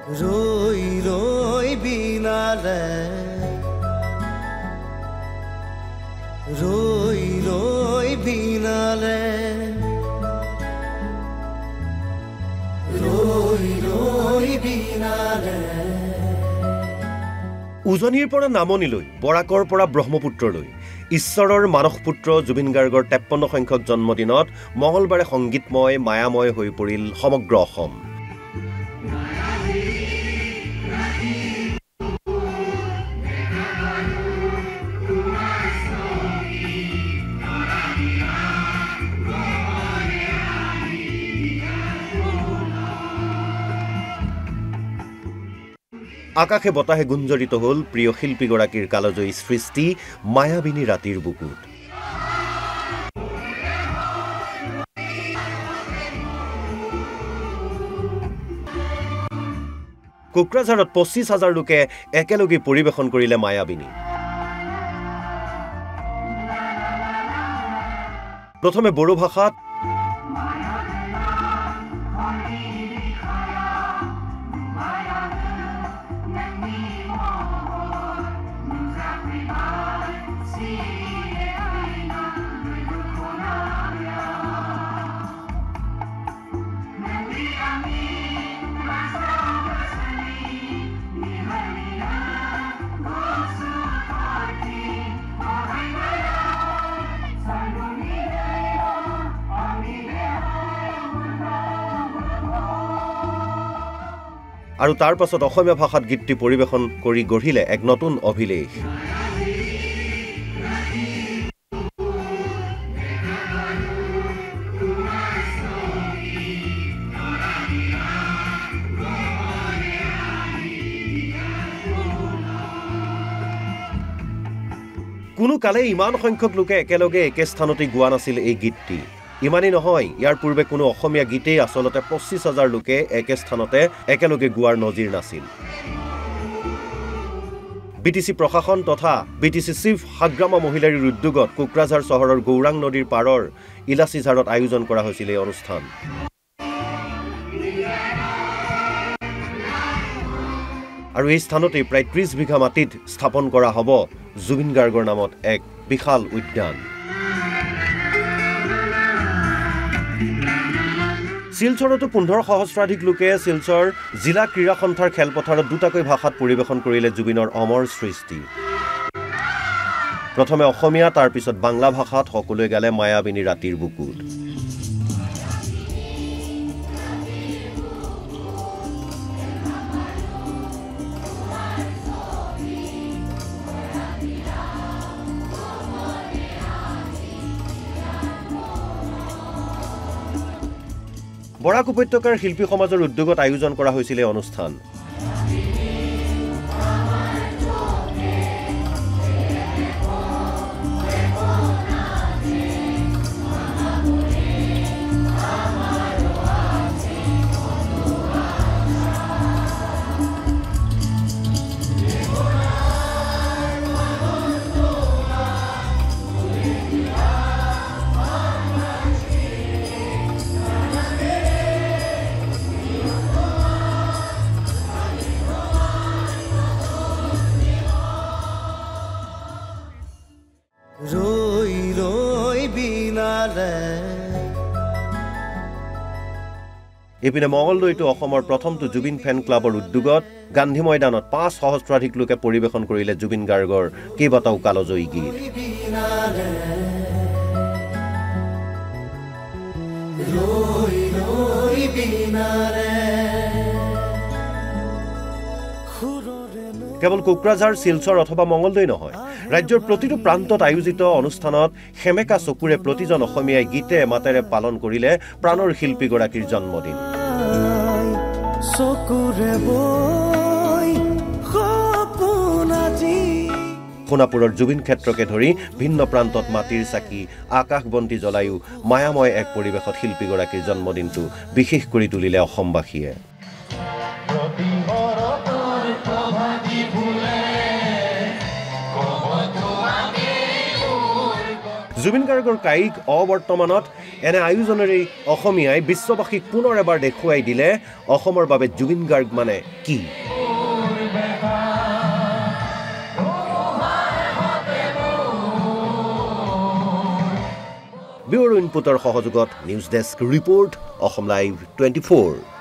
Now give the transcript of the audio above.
ৰই ৰই বিনালে ৰই ৰই বিনালে ৰই ৰই বিনালে উজনিৰ পৰা নামনিলৈ বৰাকৰ পৰা ব্ৰহ্মপুত্ৰলৈ ঈশ্বৰৰ মানস পুত্ৰ জুবিন গাৰ্গৰ 53 সংখ্যক জন্মদিনত মঙলবাৰে সংগীতময় মায়াময় হৈ পৰিল সমগ্ৰ অসম। আকাশে বতাহে গুঞ্জৰিত হ'ল প্ৰিয় শিল্পীগৰাকীৰ কালজয়ী সৃষ্টি মায়াবিনী ৰাতিৰ বুকুত। কোকৰাঝাৰত 25,000 লোকে একেলগে পৰিৱেশন কৰিলে মায়াবিনী। প্ৰথমে বড়ো ভাষাত আৰু তাৰ পাছত অসমীয়া ভাষাত গীতটি পৰিৱেশন কৰি গঢ়িলে এক নতুন অভিলেখ। কোনো কালে ইমান সংখ্যক লোকে একেলগে একে স্থানতে গোৱা নাছিল এই গীতটি। ইমানেই নহয়, ইয়াৰ পূৰ্বে কোনো অসমীয়া গীতেই আচলতে 25,000 লোকে একে স্থানতে একেলগে গোৱাৰ নজিৰ নাছিল। বিটিচি প্ৰশাসন তথা বিটিচি চিফ হাগ্ৰামা মহিলাৰীৰ উদ্যোগত কোকৰাঝাৰ চহৰৰ গৌৰাং নদীৰ পাৰৰ ইলাচিঝাৰত আয়োজন কৰা হৈছিল এই অনুষ্ঠান। আৰু এই স্থানতেই প্ৰায় 30 বিঘা মাটিত স্থাপন কৰা হ'ব জুবিন গাৰ্গৰ নামত এক বিশাল উদ্যান। শিলচৰতো 15 সহস্ৰাধিক লোকে শিলচৰ জিলা ক্ৰীড়া সন্থাৰ খেলপথাৰত দুটাকৈ ভাষাত পৰিৱেশন কৰিলে জুবিনৰ অমৰ সৃষ্টি। প্ৰথমে অসমীয়া, তাৰ পিছত বাংলা ভাষাত সকলোৱে গালে মায়াবিনী ৰাতিৰ বুকুত। বৰাক উপত্যকাৰ শিল্পী সমাজৰ উদ্যোগত আয়োজন কৰা হৈছিল এই অনুষ্ঠান। ৰই ৰই বিনালে ইপিনে মঙলদৈতো অসমৰ প্ৰথমটো জুবিন ফেন ক্লাবৰ উদ্যোগত গান্ধী ময়দানত 5 সহস্ৰাধিক লোকে পৰিৱেশন কৰিলে জুবিন গাৰ্গৰ কেইবাটাও কালজয়ী গীত। ৰই ৰই বিনালে কেৱল কোকৰাঝাৰ, শিলচৰ অথবা মঙলদৈ নহয়, ৰাজ্যৰ প্ৰতিটো প্ৰান্তত আয়োজিত অনুষ্ঠানত সেমেকা চকুৰে প্ৰতিজন অসমীয়াই গীতে মাতেৰে পালন কৰিলে প্ৰাণৰ শিল্পীগৰাকীৰ জন্মদিন। সোণাপুৰৰ জুবিন ক্ষেত্ৰকে ধৰি ভিন্ন প্ৰান্তত মাটিৰ চাকি, আকাশবন্তি জ্বলায়ো মায়াময় এক পৰিৱেশত শিল্পীগৰাকীৰ জন্মদিনটো বিশেষ কৰি তুলিলে অসমবাসীয়ে। জুবিন গাৰ্গৰ কায়িক অবৰ্তমানত এনে আয়োজনেৰে অসমীয়াই বিশ্ববাসীক পুনৰ এবাৰ দেখুৱাই দিলে অসমৰ বাবে জুবিন গাৰ্গ মানে কি ব্যুৰ ইনপুটৰ সহযোগত news desk report Assam live 24